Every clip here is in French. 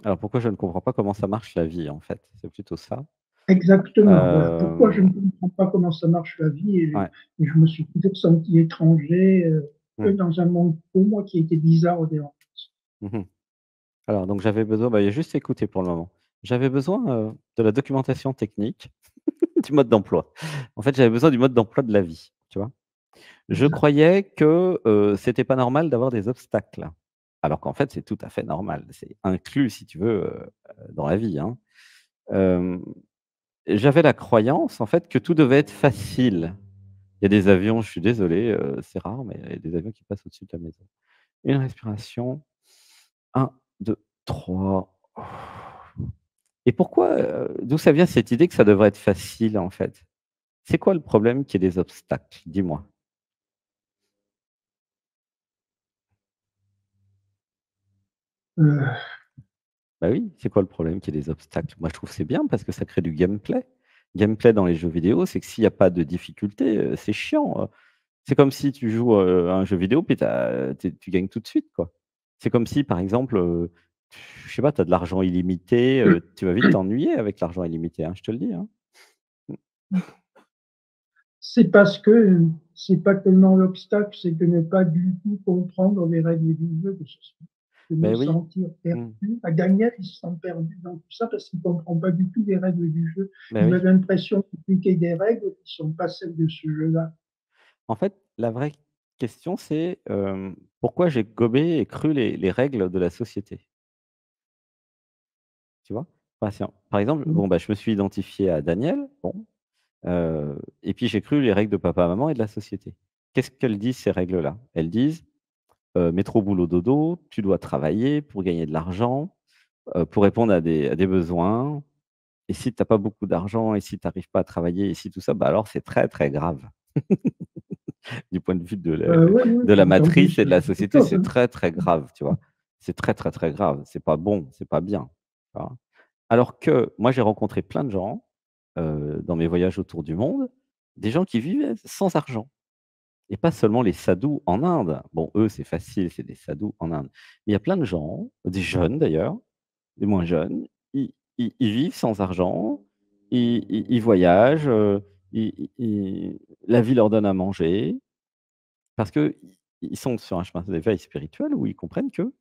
Alors pourquoi je ne comprends pas comment ça marche la vie, en fait? C'est plutôt ça. Exactement, voilà. Pourquoi je ne Hem, comprends pas comment ça marche la vie ouais. et je me suis toujours senti étranger, Mmh. dans un monde pour moi qui était bizarre au départ. Mmh. Alors donc j'avais besoin il y a juste écouter pour le moment. J'avais besoin, de la documentation technique du mode d'emploi. En fait, j'avais besoin du mode d'emploi de la vie, tu vois? Je Exact. croyais que, c'était pas normal d'avoir des obstacles, alors qu'en fait, c'est tout à fait normal. C'est inclus, si tu veux, dans la vie, hein. Hem, J'avais la croyance, en fait, que tout devait être facile. Il y a des avions, je suis désolé, c'est rare, mais il y a des avions qui passent au-dessus de la maison. Une respiration, 1, 2, 3. Et pourquoi, d'où ça vient cette idée que ça devrait être facile, en fait? C'est quoi le problème qu'il y ait des obstacles? Dis-moi. Heu, Bah oui, c'est quoi le problème qu'il y ait des obstacles? Moi, je trouve que c'est bien parce que ça crée du gameplay. Gameplay dans les jeux vidéo, c'est que s'il y a pas de difficulté, c'est chiant, c'est comme si tu joues, à un jeu vidéo puis tu gagnes tout de suite, quoi. C'est comme si, par exemple, je sais pas, tu as de l'argent illimité, tu vas vite t'ennuyer avec l'argent illimité, hein, je te le dis, hein. Mmh. c'est parce que c'est pas tellement l'obstacle, c'est de ne pas du tout comprendre les règles du jeu, de me Beh oui. sentir Mmh. perdu. La gagnant, il se sent perdu dans tout ça parce qu'il comprend pas du tout les règles du jeu. Beh Il a oui. l'impression d'appliquer des règles qui sont pas celles de ce jeu-là. En fait, la vraie question, c'est, pourquoi j'ai gobé et cru les règles de la société, tu vois? Par exemple, Mmh. bon, bah, je me suis identifié à Daniel, bon, et puis j'ai cru les règles de papa, maman et de la société. Qu'est-ce qu'elles disent ces règles-là? Elles disent, métro boulot dodo, tu dois travailler pour gagner de l'argent, pour répondre à des besoins et si tu as pas beaucoup d'argent et si tu arrives pas à travailler et si tout ça, bah, alors c'est très, très grave. Du point de vue Ouais, ouais, de j'ai la entendu matrice ce et de la genre de société, choses, c'est hein. très, très grave, tu vois? C'est très, très, très grave. C'est pas bon, c'est pas bien, tu vois? Alors que moi, j'ai rencontré plein de gens, dans mes voyages autour du monde, des gens qui vivaient sans argent et pas seulement les sadhus en Inde. Bon, eux, c'est facile, c'est des sadhus en Inde. Mais il y a plein de gens, des jeunes d'ailleurs, des moins jeunes, ils vivent sans argent, ils voyagent, la vie leur donne à manger parce qu'ils sont sur un chemin d'éveil spirituel où ils comprennent que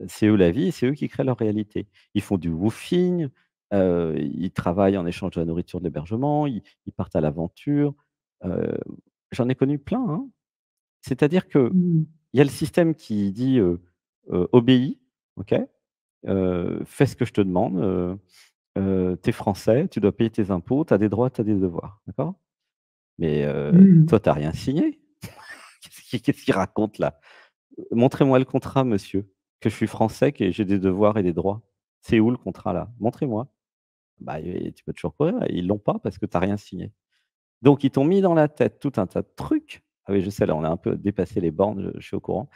c'est eux la vie et c'est eux qui créent leur réalité. Ils font du woofing, ils travaillent en échange de la nourriture, de l'hébergement, ils partent à l'aventure. Heu, J'en ai connu plein, hein. C'est-à-dire qu'il Mmh. y a le système qui dit, «Obéis», OK? «Fais ce que je te demande, tu es français, tu dois payer tes impôts, tu as des droits, tu as des devoirs», d'accord? Mais Mmh. toi, tu as rien signé. Qu'est-ce qu'il raconte là? «Montrez-moi le contrat monsieur, que je suis français, que j'ai des devoirs et des droits. C'est où le contrat là? Montrez-moi». Bah, tu peux toujours courir, ils l'ont pas parce que tu as rien signé. Donc ils t'ont mis dans la tête tout un tas de trucs. Ah oui, je sais là, on a un peu dépassé les bornes, je suis au courant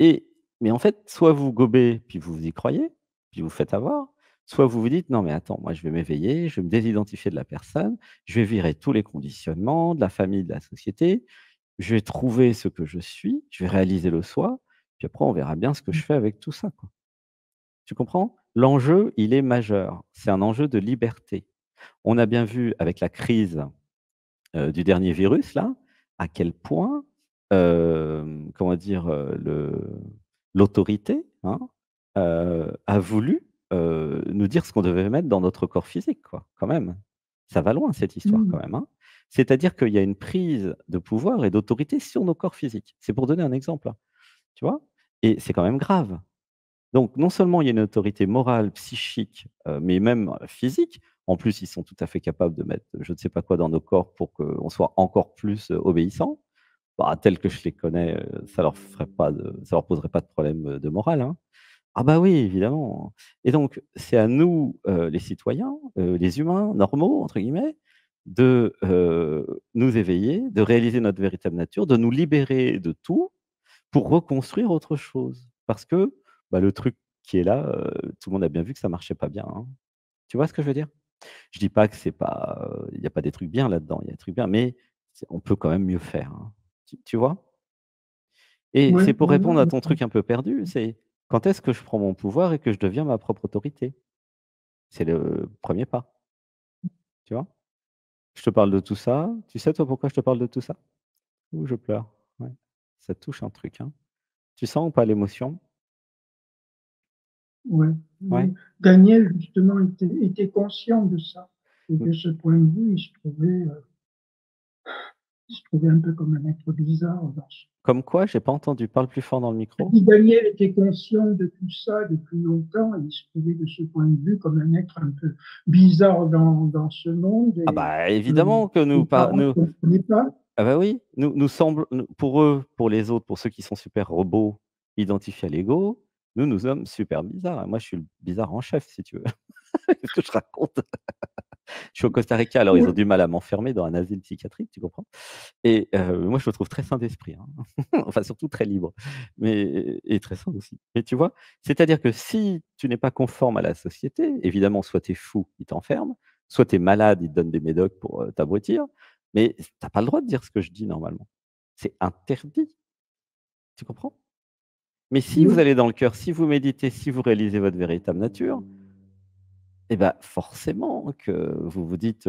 et mais en fait, soit vous gobez, puis vous y croyez, puis vous faites avoir, soit vous vous dites: «Non mais attends, moi je vais m'éveiller, je vais me désidentifier de la personne, je vais virer tous les conditionnements de la famille, de la société, je vais trouver ce que je suis, je vais réaliser le soi, puis après on verra bien ce que je fais avec tout ça, quoi». Tu comprends? L'enjeu, il est majeur. C'est un enjeu de liberté. On a bien vu avec la crise, du dernier virus là, à quel point, comment dire? L'autorité, hein, a voulu, nous dire ce qu'on devait mettre dans notre corps physique, quoi, quand même. Ça va loin cette histoire Mmh. quand même, hein. C'est-à-dire qu'il y a une prise de pouvoir et d'autorité sur nos corps physiques. C'est pour donner un exemple, hein, tu vois? Et c'est quand même grave. Donc non seulement il y a une autorité morale, psychique, mais même physique. En plus, ils sont tout à fait capables de mettre je ne sais pas quoi dans nos corps pour qu'on soit encore plus, obéissants. Bah, tels que je les connais, ça leur poserait pas de problème, de morale, hein. Ah bah oui, évidemment et donc c'est à nous, les citoyens, les «humains normaux» entre guillemets, de, nous éveiller, de réaliser notre véritable nature, de nous libérer de tout pour reconstruire autre chose. Parce que, bah, le truc qui est là, tout le monde a bien vu que ça marchait pas bien, hein. Tu vois ce que je veux dire? Je dis pas que c'est pas, il y a pas des trucs bien là-dedans, il y a des trucs bien, mais on peut quand même mieux faire, hein. Tu vois? Et Ouais, c'est pour ouais, ouais, répondre à je ton truc un peu perdu, c'est Quand est-ce que je prends mon pouvoir et que je deviens ma propre autorité? C'est le premier pas, tu vois? Je te parle de tout ça. Tu sais, toi, pourquoi je te parle de tout ça? Ouh, je pleure. Ouais. Ça touche un truc, hein. Tu sens ou pas l'émotion? Ouais, Ouais? oui. Daniel, justement, était conscient de ça. Et Mmh. de ce point de vue, il se trouvait un peu comme un être bizarre dans ce Comme quoi? J'ai pas entendu. Parle plus fort dans le micro. si Daniel était conscient de tout ça depuis longtemps, il se trouvait de ce point de vue comme un être un peu bizarre dans ce monde Ah et bah, que évidemment que les nous pas parents nous ne comprenaient pas. ah bah, oui, nous semble nous pour eux, pour les autres, pour ceux qui sont super robots, identifiés à l'ego, nous sommes super bizarres. Moi, je suis le bizarre en chef, si tu veux. Qu'est-ce que je raconte? Je suis au Costa Rica, alors ils ont Oui, du mal à m'enfermer dans un asile psychiatrique, tu comprends? Et moi, je me trouve très sain d'esprit, hein. Enfin, surtout très libre, mais et très sain aussi. Mais tu vois? C'est-à-dire que si tu n'es pas conforme à la société, évidemment, soit tu es fou, ils t'enferment, soit tu es malade, ils te donnent des médocs pour, t'abrutir, mais tu as pas le droit de dire ce que je dis normalement. C'est interdit, tu comprends? Mais si vous oui, allez dans le cœur, si vous méditez, si vous réalisez votre véritable nature, et bah, forcément que vous vous dites,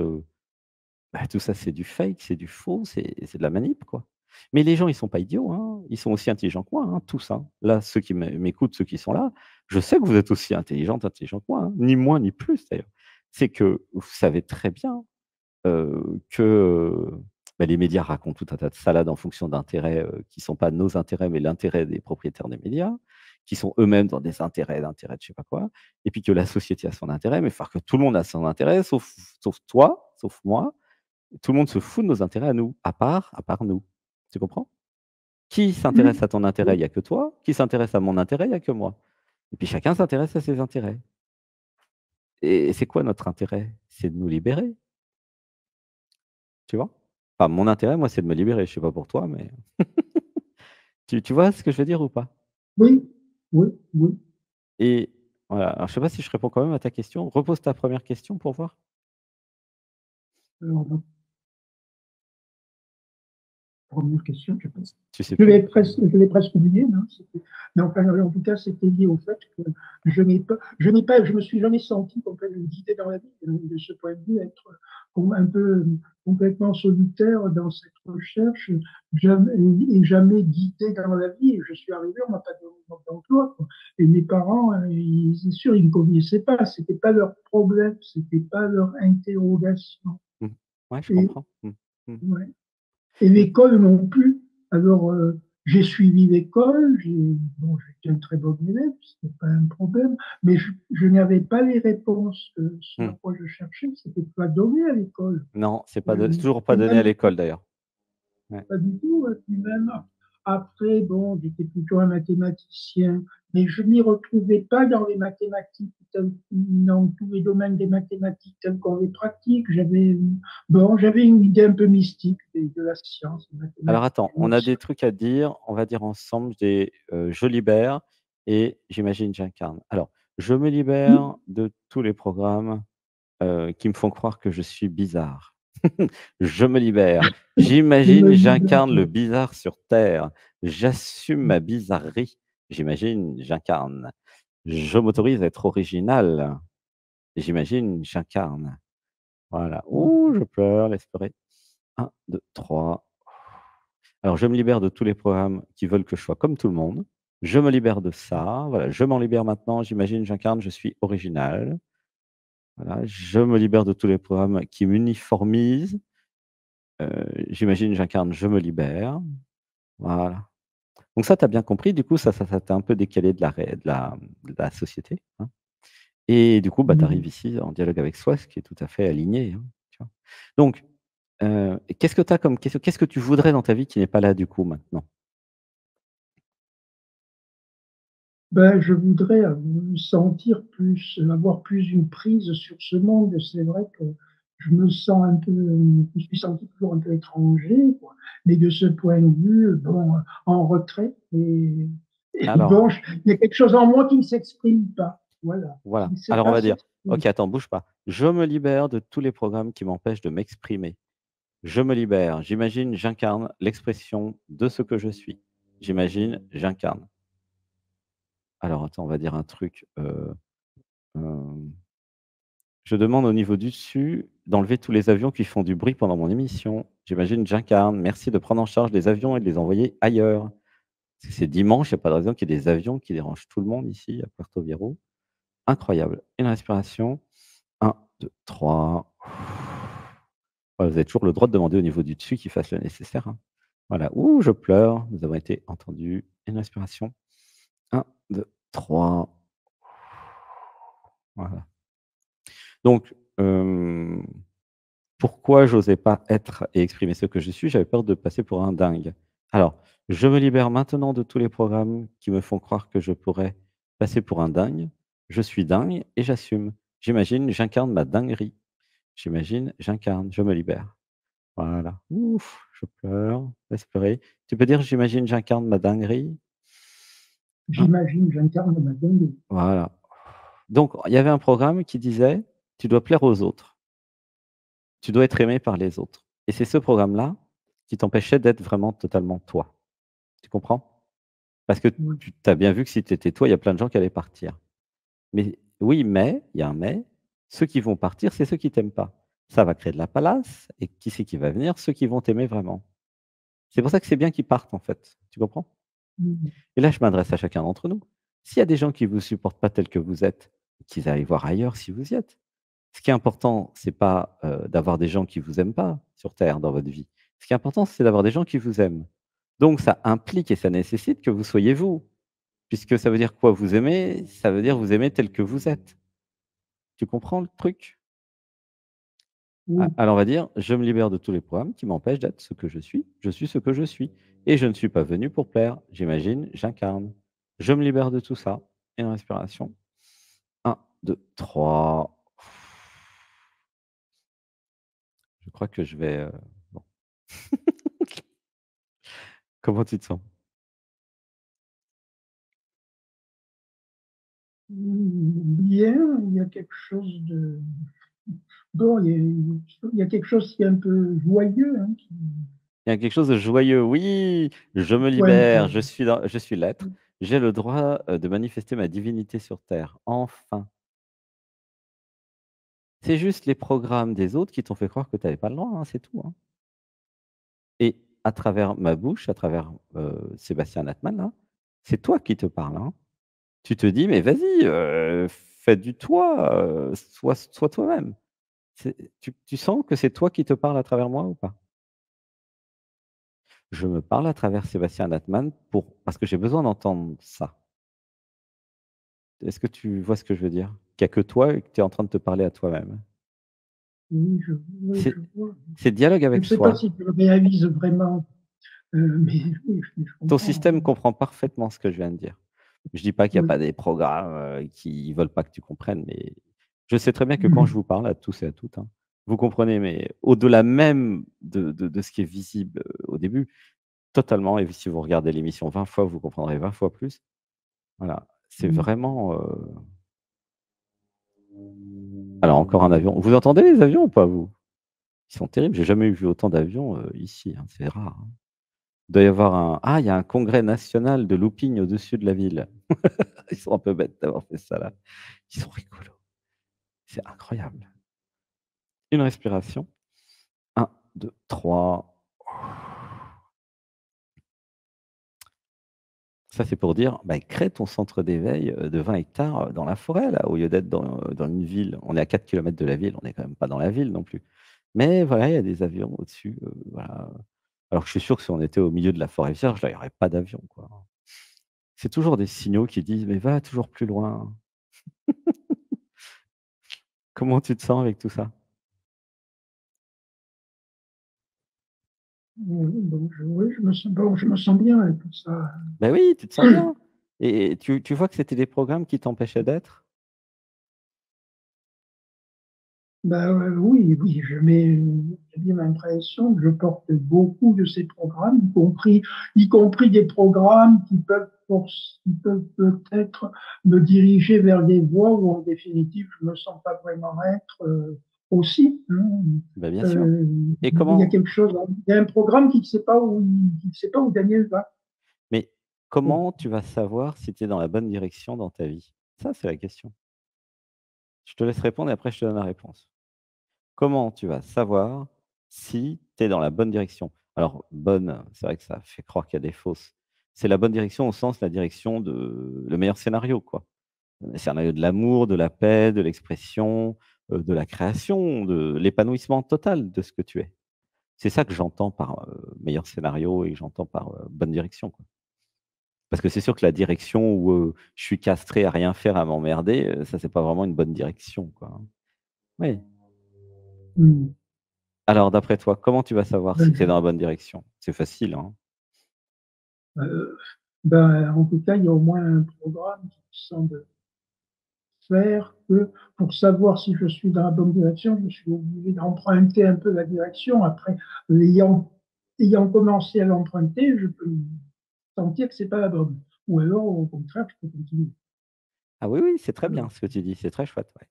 bah, tout ça, c'est du fake, c'est du faux, c'est de la manip, quoi. Mais les gens, ils sont pas idiots, hein. Ils sont aussi intelligents que moi, hein, tous, hein. Là, ceux qui m'écoutent, ceux qui sont là, je sais que vous êtes aussi intelligents que moi, hein, ni moins ni plus d'ailleurs. C'est que vous savez très bien, que, bah, les médias racontent tout un tas de salades en fonction d'intérêts, qui sont pas nos intérêts, mais l'intérêt des propriétaires des médias, qui sont eux-mêmes dans des intérêts de je sais pas quoi, et puis que la société a son intérêt, mais enfin que tout le monde a son intérêt sauf toi, sauf moi. Tout le monde se fout de nos intérêts à nous, à part nous. Tu comprends? Qui s'intéresse oui, à ton intérêt? Il y a que toi. Qui s'intéresse à mon intérêt? Il y a que moi. Et puis chacun s'intéresse à ses intérêts. Et c'est quoi notre intérêt? C'est de nous libérer, tu vois? Enfin, mon intérêt, moi, c'est de me libérer. Je sais pas pour toi, mais tu vois ce que je veux dire ou pas? oui, oui, oui. Et voilà, alors je sais pas si je réponds quand même à ta question. Repose ta première question pour voir. Alors, donc, première question, je pense. Tu sais plus? Je l'ai presque oublié, non? Mais enfin, en tout cas, c'était lié au fait que je me suis jamais senti complètement guidé dans la vie. De ce point de vue, être un peu complètement solitaire dans cette recherche, jamais, et jamais guidé dans la vie. Je suis arrivé, on m'a pas donné d'emploi, quoi. Et mes parents, c'est sûr, ils ne connaissaient pas. C'était pas leur problème, c'était pas leur interrogation. Mmh. Ouais, je Et comprends. Mmh. Mmh. ouais. Et Et l'école non plus. Alors, j'ai suivi l'école, bon, j'étais un très bon élève, c'était pas un problème, mais je n'avais pas les réponses. Ce à mmh. quoi je cherchais, c'était pas donné à l'école. Non, c'est Euh, toujours pas et donné à même l'école d'ailleurs. Ouais. pas du tout, et puis même après, bon, j'étais plutôt un mathématicien, mais je m'y retrouvais pas dans les mathématiques, dans tous les domaines des mathématiques tels qu'on les pratique. Bon, j'avais une idée un peu mystique de la science, des Alors mathématiques. attends, on a des trucs à dire, on va dire ensemble des, «je libère» et «j'imagine, j'incarne». Alors, je me libère de tous les programmes, qui me font croire que je suis bizarre. Je me libère. Je me J'imagine, libère. j'incarne le bizarre sur terre. J'assume ma bizarrerie. J'imagine, j'incarne. Je m'autorise à être original. J'imagine, j'incarne. Voilà. Ouh, je pleure, laisse pleurer. 1, 2, 3. Alors, je me libère de tous les programmes qui veulent que je sois comme tout le monde. Je me libère de ça. Voilà, je m'en libère maintenant. J'imagine, j'incarne, je suis original. Voilà, je me libère de tous les programmes qui m'uniformisent. J'imagine, j'incarne, je me libère. Voilà. Donc ça, tu as bien compris. Du coup, ça t'a un peu décalé de la société, hein. Et du coup, bah, tu arrives ici en dialogue avec soi, ce qui est tout à fait aligné, hein, tu vois? Donc, qu'est-ce que tu as comme question? Qu'est-ce que tu voudrais dans ta vie qui n'est pas là, du coup, maintenant? Ben, je voudrais me sentir plus, avoir plus une prise sur ce monde. C'est vrai que je me sens un peu, je me suis senti toujours un peu étranger, quoi. Mais de ce point de vue, bon, en retrait et Alors bon, il y a quelque chose en moi qui ne s'exprime pas. Voilà, qui Voilà. ne sait Alors on pas va dire: s'exprimer. «OK, attends, bouge pas. Je me libère de tous les programmes qui m'empêchent de m'exprimer. Je me libère. J'imagine, j'incarne l'expression de ce que je suis. J'imagine, j'incarne». alors attends, on va dire un truc, hem, je demande au niveau du dessus d'enlever tous les avions qui font du bruit pendant mon émission. J'imagine j'incarne. Merci de prendre en charge les avions et de les envoyer ailleurs. Parce que c'est dimanche, il y a pas de raison qu'il y ait des avions qui dérangent tout le monde ici à Puerto Viejo. Incroyable. Une respiration. 1, 2, 3. Ouais, vous avez toujours le droit de demander au niveau du dessus qu'il fasse le nécessaire, hein. Voilà. Ouh, je pleure. Nous avons été entendus. Une respiration. 1, 2, 3. Voilà. Donc, pourquoi j'osais pas être et exprimer ce que je suis? J'avais peur de passer pour un dingue. Alors, je me libère maintenant de tous les programmes qui me font croire que je pourrais passer pour un dingue. Je suis dingue et j'assume. J'imagine, j'incarne ma dinguerie. J'imagine, j'incarne, je me libère. Voilà. Ouf, je pleure, laisse pleurer. Tu peux dire: «J'imagine, j'incarne ma dinguerie»? Hein, J'imagine, j'incarne ma dinguerie. voilà. Donc il y avait un programme qui disait: «Tu dois plaire aux autres, tu dois être aimé par les autres» et c'est ce programme-là qui t'empêchait d'être vraiment totalement toi. Tu comprends? Parce que Oui, tu as bien vu que si tu étais toi, il y a plein de gens qui allaient partir. Mais oui, mais, il y a un mais, ceux qui vont partir, c'est ceux qui t'aiment pas. Ça va créer de la palace et qui c'est qui va venir? Ceux qui vont t'aimer vraiment. C'est pour ça que c'est bien qu'ils partent, en fait. Tu comprends? mmh, Et là, je m'adresse à chacun d'entre nous. S'il y a des gens qui ne vous supportent pas tels que vous êtes, qu'ils aillent voir ailleurs si vous y êtes. Ce qui est important, c'est pas, d'avoir des gens qui vous aiment pas sur terre dans votre vie. Ce qui est important, c'est d'avoir des gens qui vous aiment. Donc ça implique et ça nécessite que vous soyez vous, puisque ça veut dire quoi? Vous aimer, ça veut dire vous aimer tel que vous êtes. Tu comprends le truc? A oui, alors on va dire: «Je me libère de tous les programmes qui m'empêchent d'être ce que je suis ce que je suis et je ne suis pas venu pour plaire. J'imagine, j'incarne. Je me libère de tout ça». Une respiration. 1, 2, 3. Je crois que je vais, bon. Comment tu te sens? bien, il y a quelque chose de bon, il y a quelque chose qui est un peu joyeux, hein, qui Il y a quelque chose de joyeux. Oui, je me pointe, libère, je suis l'être. J'ai le droit, de manifester ma divinité sur terre. Enfin! C'est juste les programmes des autres qui t'ont fait croire que tu avais pas le droit, hein, c'est tout, hein. Et à travers ma bouche, à travers, Sébastien Latman là, c'est toi qui te parle, hein. Tu te dis: «Mais vas-y, fais du toi, sois toi-même». Tu sens que c'est toi qui te parles à travers moi ou pas? Je me parle à travers Sébastien Latman parce que j'ai besoin d'entendre ça. Est-ce que tu vois ce que je veux dire? Qu'il y a que toi et que tu es en train de te parler à toi-même. oui, oui, C'est je vois. c'est le dialogue Je ne avec sais pas soi. si tu le réalises vraiment, mais oui, je Ton comprends, système oui. comprend parfaitement ce que je viens de dire. Je dis pas qu'il y a Oui. pas des programmes, qui veulent pas que tu comprennes, mais je sais très bien que quand je Mmh. vous parle à tous et à toutes, hein, vous comprenez, mais au-delà même de ce qui est visible, au début, totalement et si vous regardez l'émission 20 fois, vous comprendrez 20 fois plus. Voilà, c'est Mmh. vraiment, alors encore un avion. Vous entendez les avions ou pas vous? Ils sont terribles, j'ai jamais vu autant d'avions, ici, hein, c'est rare, hein. Il doit y avoir il y a un congrès national de looping au-dessus de la ville. Ils sont un peu bêtes d'avoir fait ça là. Ils sont rigolos. C'est incroyable. Une respiration. 1, 2, 3. Ça, c'est pour dire, bah, crée ton centre d'éveil, de 20 hectares, dans la forêt là, au lieu d'être dans une ville. On est à 4 kilomètres de la ville, on est quand même pas dans la ville non plus. Mais voilà, il y a des avions au-dessus, voilà. Alors que je suis sûr que si on était au milieu de la forêt vierge, là, il y aurait pas d'avion, quoi. C'est toujours des signaux qui disent: «Mais va toujours plus loin». Comment tu te sens avec tout ça? Oui, bon, oui, je me sens bien avec tout ça. Ben oui, tu te sens bien et tu vois que c'était des programmes qui t'empêchaient d'être? Bah, oui, oui, j'ai bien l'impression que je porte beaucoup de ces programmes, y compris des programmes qui peuvent peut-être me diriger vers des voies où en définitive je me sens pas vraiment être, aussi, hein. Ben bien sûr Heu, et il y a comment quelque chose il y a un programme qui ne sait pas où Daniel va. mais Oui, Comment tu vas savoir si tu es dans la bonne direction dans ta vie? Ça, c'est la question. Je te laisse répondre et après je te donne la réponse. Comment tu vas savoir si tu es dans la bonne direction? Alors bonne, c'est vrai que ça fait croire qu'il y a des fausses. C'est la bonne direction au sens la direction de le meilleur scénario, quoi. Le scénario de l'amour, de la paix, de l'expression, de la création, de l'épanouissement total de ce que tu es. C'est ça que j'entends par, meilleur scénario et que j'entends par, bonne direction, quoi. Parce que c'est sûr que la direction où, je suis castré à rien faire, à m'emmerder, ça c'est pas vraiment une bonne direction, quoi, hein. Oui. mmh, Alors d'après toi, comment tu vas savoir si tu es ben, dans la bonne direction? C'est facile, hein? heu, ben, en tout cas, il y a au moins un programme qui me semble faire que pour savoir si je suis dans la bonne direction, je suis obligé d'emprunter un peu la direction. Après, ayant commencé à l'emprunter, je peux sentir que c'est pas la bonne. Ou alors, au contraire, je peux continuer. Ah oui, oui, c'est très bien Alors, ce que tu dis, c'est très chouette, ouais.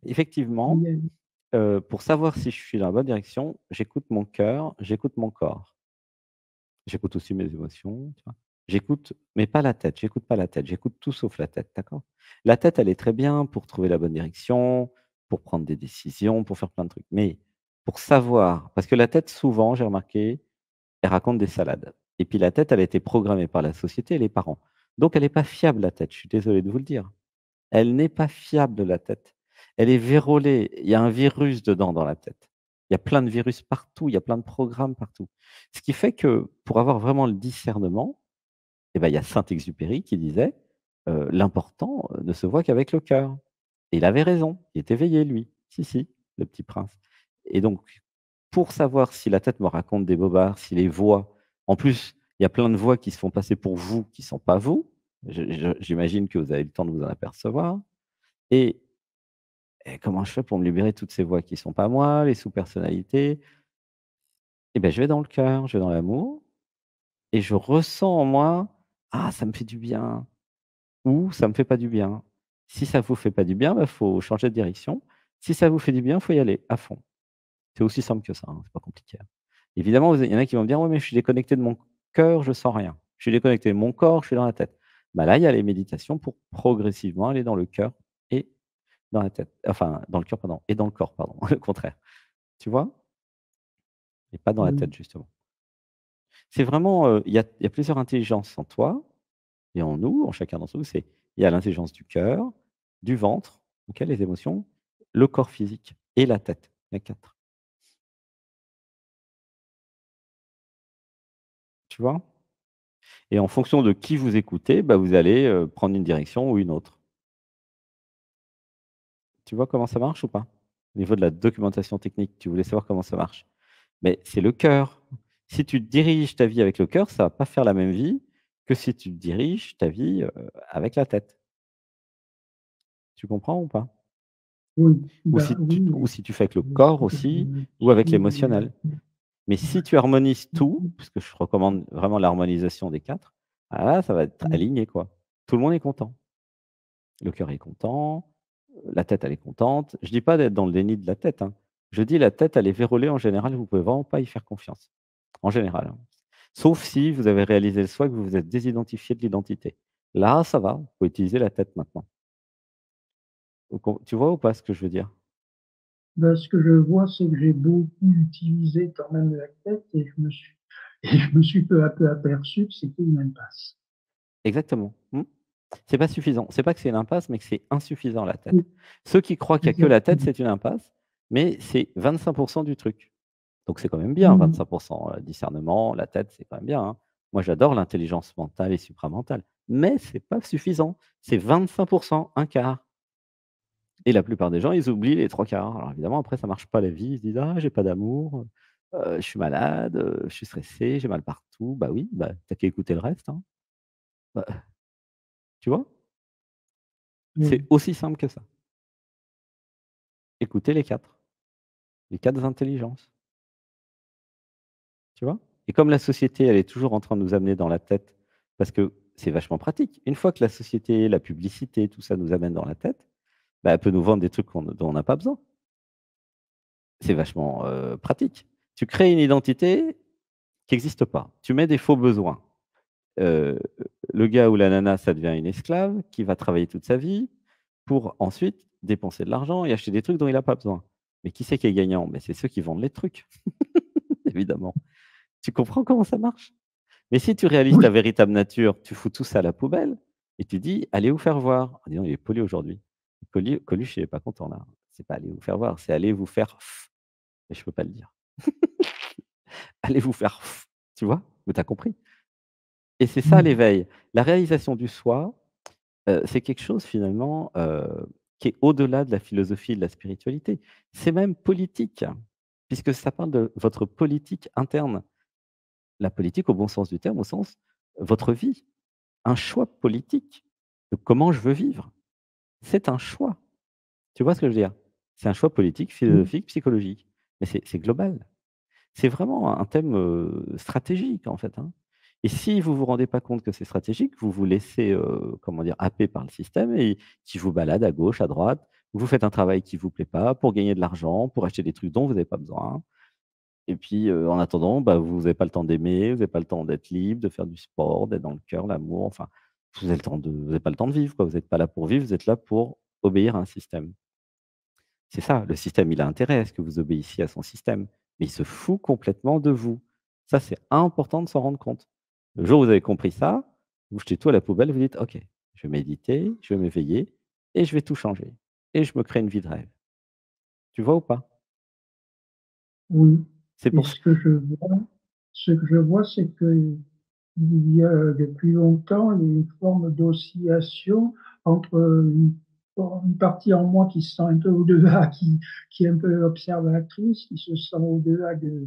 il Effectivement, y a pour savoir si je suis dans la bonne direction, j'écoute mon cœur, j'écoute mon corps. J'écoute aussi mes émotions, tu vois? J'écoute, mais pas la tête, j'écoute pas la tête, j'écoute tout sauf la tête, d'accord? La tête, elle est très bien pour trouver la bonne direction, pour prendre des décisions, pour faire plein de trucs. Mais pour savoir parce que la tête, souvent, j'ai remarqué, elle raconte des salades. Et puis la tête, elle a été programmée par la société et les parents. Donc elle est pas fiable, la tête, je suis désolé de vous le dire. Elle n'est pas fiable, la tête. Elle est vérolée. Il y a un virus dedans, dans la tête. Il y a plein de virus partout, il y a plein de programmes partout. Ce qui fait que, pour avoir vraiment le discernement, eh ben, il y a Saint-Exupéry qui disait, «L'important, ne se voit qu'avec le cœur». Et il avait raison, il est éveillé lui. Si, si, le petit prince. Et donc, pour savoir si la tête me raconte des bobards, si les voix en plus, il y a plein de voix qui se font passer pour vous, qui ne sont pas vous. J'imagine que vous avez le temps de vous en apercevoir. Et comment je fais pour me libérer de toutes ces voix qui sont pas moi, les sous-personnalités? Et ben, je vais dans le cœur, je vais dans l'amour et je ressens en moi: «Ah, ça me fait du bien» ou «Ça me fait pas du bien». Si ça vous fait pas du bien, bah, faut changer de direction. Si ça vous fait du bien, faut y aller à fond. C'est aussi simple que ça, hein, c'est pas compliqué, hein. Évidemment, il y en a qui vont me dire: «Ouais, mais je suis déconnecté de mon cœur, je sens rien. Je suis déconnecté de mon corps, je suis dans la tête». Bah, là, il y a les méditations pour progressivement aller dans le cœur et dans la tête. Enfin, dans le cœur, pardon, et dans le corps, pardon, le contraire. Tu vois? Et pas dans la oui, tête, justement. C'est vraiment, il y a plusieurs intelligences en toi et en nous, en chacun d'entre nous. Il y a l'intelligence du cœur, du ventre, OK, les émotions, le corps physique et la tête. Il y a 4. Tu vois? Et en fonction de qui vous écoutez, bah, vous allez, prendre une direction ou une autre. Tu vois comment ça marche ou pas? Au niveau de la documentation technique, tu voulais savoir comment ça marche. Mais c'est le cœur. Si tu diriges ta vie avec le cœur, ça va pas faire la même vie que si tu diriges ta vie, avec la tête. Tu comprends ou pas? oui, bah, oui, Ou oui, si tu fais avec le je corps suis aussi ou avec l'émotionnel. Mais ouais, si tu harmonises tout, parce que je recommande vraiment l'harmonisation des 4, ah là, ça va être mmh, aligné, quoi. Tout le monde est content. Le cœur est content, la tête, elle est contente. Je dis pas d'être dans le déni de la tête, hein. Je dis la tête, elle est vérolée en général, vous pouvez vraiment pas y faire confiance. En général, hein. Sauf si vous avez réalisé le soi, que vous vous êtes désidentifié de l'identité. Là, ça va, vous pouvez utiliser la tête maintenant. Tu vois ou pas ce que je veux dire? bah, ce que je vois, c'est que j'ai beaucoup utilisé quand même la tête et je me suis peu à peu aperçu que c'était une impasse. Exactement. Mmh. C'est pas suffisant. C'est pas que c'est une impasse, mais que c'est insuffisant la tête. Oui, Ceux qui croient qu'il y a que la tête, exactement. c'est une impasse, mais c'est 25 du truc. Donc c'est quand même bien Mmh, 25. Discernement, la tête, c'est quand même bien, hein. Moi, j'adore l'intelligence mentale et supramentale, mais c'est pas suffisant. C'est 25, un quart. Et la plupart des gens, ils oublient les 3 quarts. Alors évidemment, après ça marche pas la vie, ils se disent: «Ah, j'ai pas d'amour, je suis malade, je suis stressé, j'ai mal partout». Bah oui, bah, tu qu'à écouter le reste, hein. Bah, tu vois? oui, C'est aussi simple que ça. Écouter les 4 intelligences, tu vois? Et comme la société, elle est toujours en train de nous amener dans la tête, parce que c'est vachement pratique. Une fois que la société, la publicité, tout ça nous amène dans la tête, bah, elle peut nous vendre des trucs dont on n'a pas besoin. C'est vachement, pratique. Tu crées une identité qui existe pas. Tu mets des faux besoins. heu, le gars ou la nana, ça devient une esclave qui va travailler toute sa vie pour ensuite dépenser de l'argent et acheter des trucs dont il a pas besoin. Mais qui c'est qui est gagnant? Beh, c'est ceux qui vendent les trucs, évidemment. Tu comprends comment ça marche? Mais si tu réalises ta Oui, véritable nature, tu fous tout ça à la poubelle et tu dis: «Allez vous faire voir». Ah dis donc, il est poli aujourd'hui. Coluche, il est pas content là. C'est pas aller vous faire voir, c'est aller vous faire f mais je peux pas le dire. Allez vous faire f tu vois? Mais tu as compris? Et c'est ça mmh, l'éveil. La réalisation du soi, c'est quelque chose finalement, qui est au-delà de la philosophie et de la spiritualité. C'est même politique, puisque ça parle de votre politique interne. La politique au bon sens du terme, au sens, votre vie. Un choix politique de comment je veux vivre. C'est un choix. Tu vois ce que je veux dire? C'est un choix politique, oui, philosophique, psychologique. Mais c'est global. C'est vraiment un thème, stratégique, en fait, hein. Et si vous vous rendez pas compte que c'est stratégique, vous vous laissez, comment dire? Happer par le système et qui vous balade à gauche, à droite. Vous faites un travail qui vous plaît pas pour gagner de l'argent, pour acheter des trucs dont vous avez pas besoin. Et puis, en attendant, bah, vous avez pas le temps d'aimer, vous avez pas le temps d'être libre, de faire du sport, d'être dans le cœur, l'amour, enfin, vous avez pas le temps de vivre, quoi. Vous êtes pas là pour vivre, vous êtes là pour obéir à un système. C'est ça, le système, il a intérêt à ce que vous obéissiez à son système, mais il se fout complètement de vous. Ça, c'est important de s'en rendre compte. Le jour où vous avez compris ça, vous jetez tout à la poubelle, vous dites: «OK, je vais méditer, je vais m'éveiller et je vais tout changer et je me crée une vie de rêve». Tu vois ou pas? oui. C'est Et pour ç ce que je vois, c'est qu'il y a depuis longtemps une forme d'oscillation entre une partie en moi qui se sent un peu au-delà, qui est un peu observatrice, qui se sent au-delà de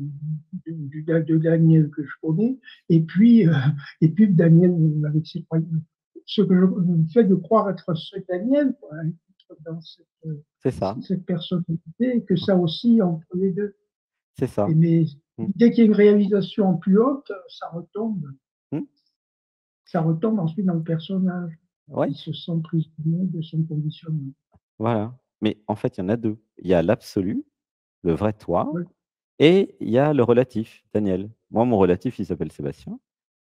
Daniel que je connais, et puis, heu, et puis Daniel avec ses croyances. Ce que je le fait de croire être ce Daniel, quoi, être dans c'est ça. cette personnalité, que ça oscille entre les 2. C'est Et ça. mais Mmh. dès qu'il y a une réalisation plus haute, Mmh. ça retombe ensuite dans le personnage. Ouais, Il se sent prisonnier de son conditionnement. voilà. Mais en fait, il y en a 2. Il y a l'absolu, le vrai toi Oui, et il y a le relatif, Daniel. Moi, mon relatif, il s'appelle Sébastien.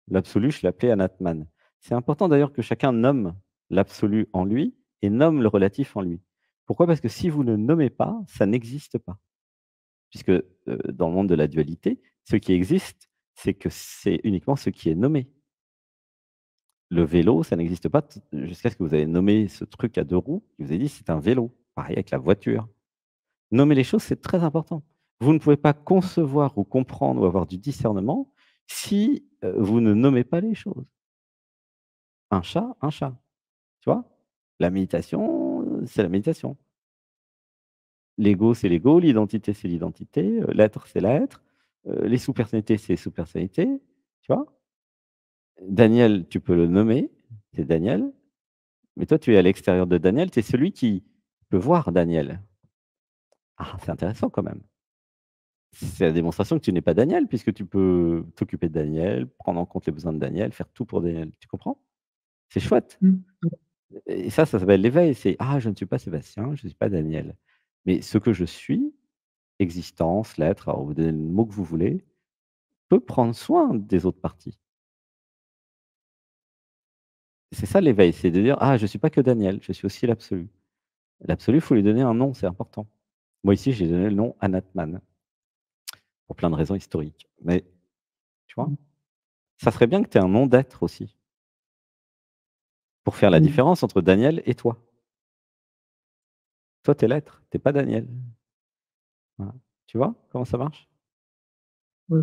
L'absolu, je l'appelais Anatman. C'est important d'ailleurs que chacun nomme l'absolu en lui et nomme le relatif en lui. Pourquoi? Parce que si vous ne nommez pas, ça n'existe pas. Puisque, dans le monde de la dualité, ce qui existe, c'est que c'est uniquement ce qui est nommé. Le vélo, ça n'existe pas jusqu'à ce que vous avez nommé ce truc à 2 roues, et vous avez dit: «C'est un vélo». Pareil avec la voiture. Nommer les choses, c'est très important. Vous ne pouvez pas concevoir ou comprendre ou avoir du discernement si, vous ne nommez pas les choses. Un chat, tu vois? La méditation, c'est la méditation. L'ego, c'est l'ego, l'identité, c'est l'identité, l'être, c'est l'être, les sous-personnalités, c'est les sous-personnalités, tu vois? Daniel, tu peux le nommer, c'est Daniel, mais toi, tu es à l'extérieur de Daniel, tu es celui qui peut voir Daniel. Ah, c'est intéressant quand même. C'est la démonstration que tu n'es pas Daniel, puisque tu peux t'occuper de Daniel, prendre en compte les besoins de Daniel, faire tout pour Daniel. Tu comprends? C'est chouette mmh, et ça s'appelle l'éveil. C'est: «Ah, je ne suis pas Sébastien, je ne suis pas Daniel. Mais ce que je suis, existence, l'être», alors vous donnez le mot que vous voulez, peut prendre soin des autres parties. C'est ça l'éveil, c'est de dire: «Ah, je ne suis pas que Daniel, je suis aussi l'absolu». L'absolu, il faut lui donner un nom, c'est important. Moi ici, j'ai donné le nom Anatman, pour plein de raisons historiques. Mais tu vois? mmh, Ça serait bien que tu aies un nom d'être aussi. Pour faire la oui, différence entre Daniel et toi. Toi, tu es l'être, tu es pas Daniel. Voilà. Tu vois comment ça marche? oui.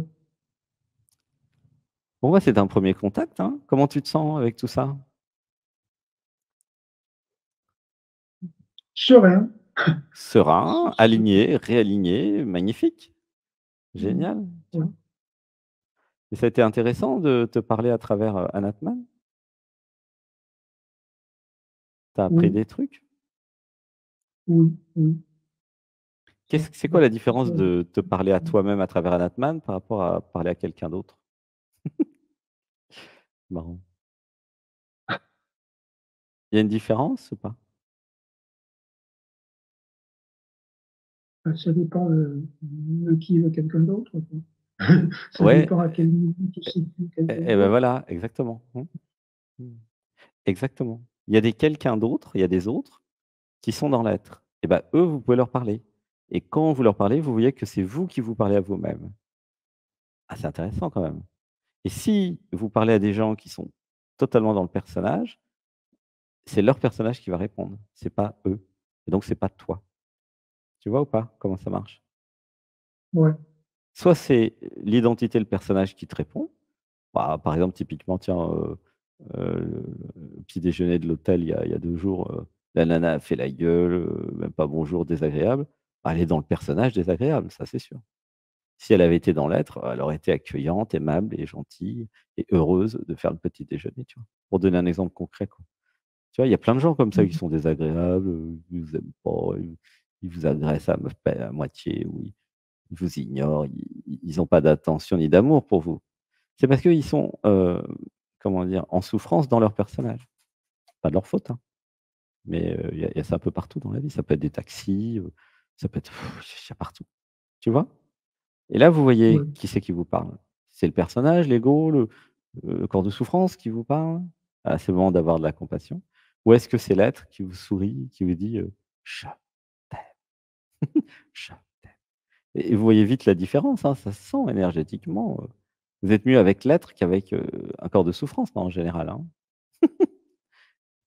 Bon, bah, c'est un premier contact, hein. Comment tu te sens avec tout ça? Serein. Serein, Ce aligné, réaligné, magnifique, mmh, génial, tu oui, vois? Et ça a été intéressant de te parler à travers, Anatman? Tu as appris oui, des trucs? oui, oui. Ça C'est quoi va la ça différence de te parler à toi-même à travers Anatman par rapport à parler à quelqu'un d'autre? Marrant. Il y a une différence ou pas? ça dépend de qui veut quelqu'un d'autre, quoi. Ça Ouais, dépend à quel niveau tu situes quelque et bah, chose. voilà, exactement. Mmh. Mmh. Exactement. Il y a des quelqu'un d'autre, il y a des autres qui sont dans l'être. Et bah, eux, vous pouvez leur parler. Et quand vous leur parlez, vous voyez que c'est vous qui vous parlez à vous-même. Ah, c'est intéressant quand même. Et si vous parlez à des gens qui sont totalement dans le personnage, c'est leur personnage qui va répondre, c'est pas eux. Et donc c'est pas toi. Tu vois ou pas comment ça marche? Ouais, Soit c'est l'identité, le personnage qui te répond. Bah, par exemple, typiquement, tiens, le petit déjeuner de l'hôtel il y a 2 jours, la nana a fait la gueule, même pas bonjour, désagréable. Bah, elle est dans le personnage désagréable, ça c'est sûr. Si elle avait été dans l'être, elle aurait été accueillante, aimable et gentille et heureuse de faire le petit déjeuner, tu vois? Pour donner un exemple concret, quoi. Tu vois, il y a plein de gens comme ça qui sont désagréables, ils vous aiment pas, ils vous agressent à moitié ou ils vous ignorent, ils ont pas d'attention ni d'amour pour vous. C'est parce qu'ils sont, comment dire? En souffrance dans leur personnage. Pas de leur faute, hein, mais il y a ça un peu partout dans la vie. Ça peut être des taxis, ça peut être il y a partout. Tu vois? Et là, vous voyez ouais. qui c'est qui vous parle? C'est le personnage, l'ego, le corps de souffrance qui vous parle? Ah, c'est le moment d'avoir de la compassion. Ou est-ce que c'est l'être qui vous sourit, qui vous dit, «Je t'aime, je t'aime» et vous voyez vite la différence, hein, ça se sent énergétiquement, Vous êtes mieux avec l'être qu'avec, un corps de souffrance, non, en général, hein?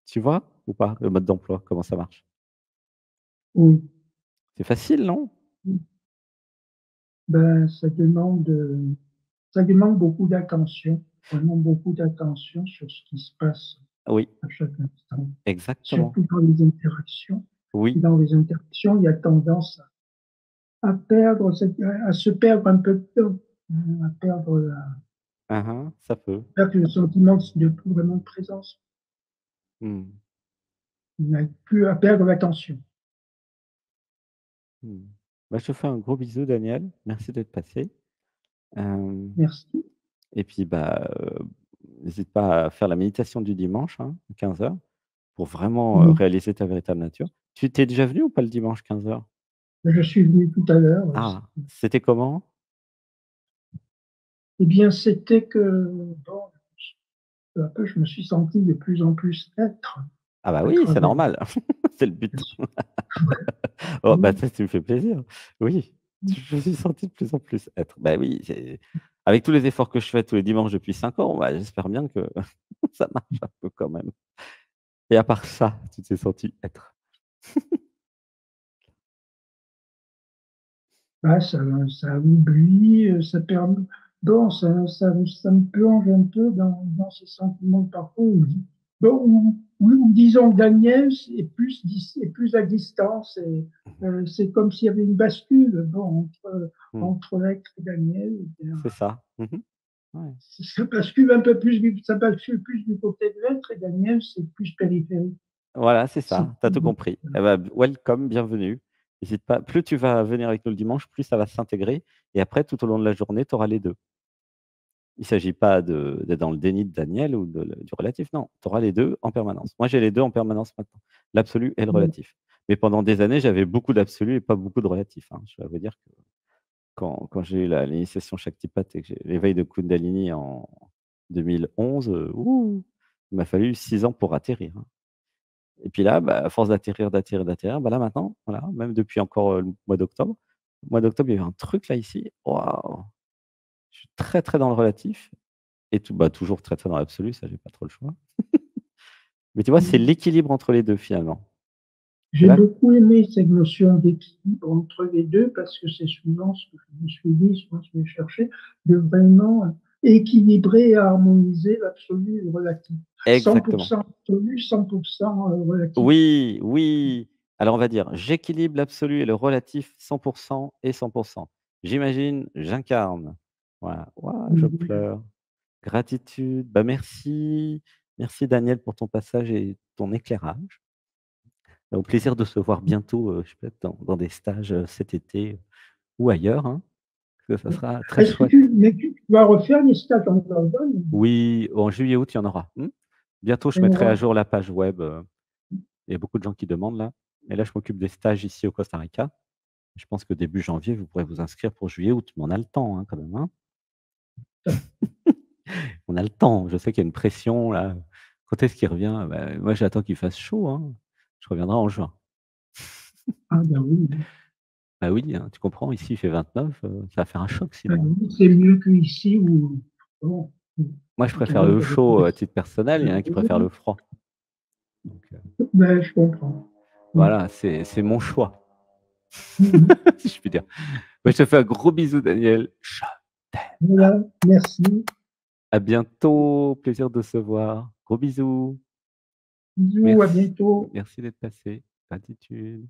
Tu vois ou pas le mode d'emploi, comment ça marche? Oui. C'est facile, non? Ben, ça demande beaucoup d'attention, vraiment beaucoup d'attention sur ce qui se passe Oui, à chaque instant, exactement. surtout dans les interactions. Oui. Et dans les interactions, il y a tendance à se perdre un peu de temps, à Hein, hein, ça peut. perdre le sentiment de plus vraiment de présence, Mmh. à perdre l'attention. Mmh. Bah, je te fais un gros bisou Daniel, merci d'être passé. Hem Merci. et puis, bah, n'hésite pas à faire la méditation du dimanche, hein, à 15h pour vraiment, Oui, réaliser ta véritable nature. Tu t'es déjà venu ou pas le dimanche 15h? je suis venu tout à l'heure. Ah, c'était comment? Eh bien, c'était que, bon, peu à peu, je me suis senti de plus en plus être Ah bah à oui, c'est travers, normal, c'est le bien but. sûr. Oh bah, Oui, ça me fait plaisir. Oui, oui. je me suis senti de plus en plus être. Bah oui, c'est avec tous les efforts que je fais tous les dimanches depuis 5 ans, bah, j'espère bien que ça marche un peu quand même. Et à part ça, tu t'es senti être? Ah, ça oublie, ça permet bon, ça me plonge un peu dans ces sentiments de parcours où bon, où disons que Daniel est plus à distance et c'est comme s'il y avait une bascule, bon, Mmh, entre l'être et Daniel et bien, c'est ça. Mmh mh. Ouais. ça bascule plus du côté de l'être et Daniel, c'est plus périphérique. Voilà, c'est C'est ça, tu as tout compris. voilà. Eh bah, welcome, bienvenue. Hésite pas, plus tu vas venir avec nous le dimanche, plus ça va s'intégrer et après tout au long de la journée, tu auras les 2. Il ne s'agit pas d'être dans le déni de Daniel ou du relatif, non, tu auras les 2 en permanence. Moi, j'ai les 2 en permanence maintenant, l'absolu et le Voilà. relatif. Mais pendant des années, j'avais beaucoup d'absolu et pas beaucoup de relatif, hein. Je dois vous dire que quand j'ai eu l'initiation Shaktipat et que j'ai l'éveil de Kundalini en 2011, il m'a fallu 6 ans pour atterrir, hein. Et puis là, bah, à force d'atterrir, d'atterrir, d'atterrir, bah, là maintenant, voilà, même depuis encore, le mois d'octobre. Le mois d'octobre, il y a eu un truc là ici, waouh! Je suis très, très dans le relatif et bah, toujours très, très dans l'absolu, ça j'ai pas trop le choix. Mais tu vois, c'est l'équilibre entre les 2 finalement. Et J'ai là beaucoup aimé cette notion d'équilibre entre les 2 parce que c'est souvent ce que je me suis dit, souvent ce que j'ai cherché, de vraiment équilibrer et harmoniser l'absolu et le relatif. exactement. 100% absolu, 100% relatif. Oui, oui. Alors on va dire, j'équilibre l'absolu et le relatif 100 et 100. J'imagine, j'incarne. Voilà. Waouh, je pleure. Gratitude. Bah, merci. Merci Daniel pour ton passage et ton éclairage. Au plaisir de se voir bientôt, je sais pas, dans des stages, cet été ou ailleurs, hein. Ça sera très Est-ce que chouette. tu vas refaire les stages en Dordogne? Oui, en juillet, août, il y en aura. Mmh. Bientôt, je Il y en mettrai à aura? jour la page web, il y a beaucoup de gens qui demandent là. Mais là, je m'occupe des stages ici au Costa Rica. Je pense que début janvier, vous pourrez vous inscrire pour juillet, août, mais on a le temps, hein, quand même, hein. ça. On a le temps, je sais qu'il y a une pression là. Quand est-ce qu'il revient? Bah, moi j'attends qu'il fasse chaud, hein. Je reviendrai en juin. Ah ben oui, Bah oui, hein, tu comprends? Ici il fait 29, ça va faire un choc ben sinon. oui, c'est mieux qu'ici où bon, Moi je c'est préfère quand même le chaud à titre personnel, il y en a qui préfèrent oui, le froid. Donc ben je comprends. Mmh. voilà, c'est mon choix, Mmh mh. si je puis dire. Bah, je te fais un gros bisou Daniel. Je t'aime. Voilà, merci. À bientôt, plaisir de se voir. Gros bisous. Bisous, à Merci bientôt. merci d'être passé. Gratitude.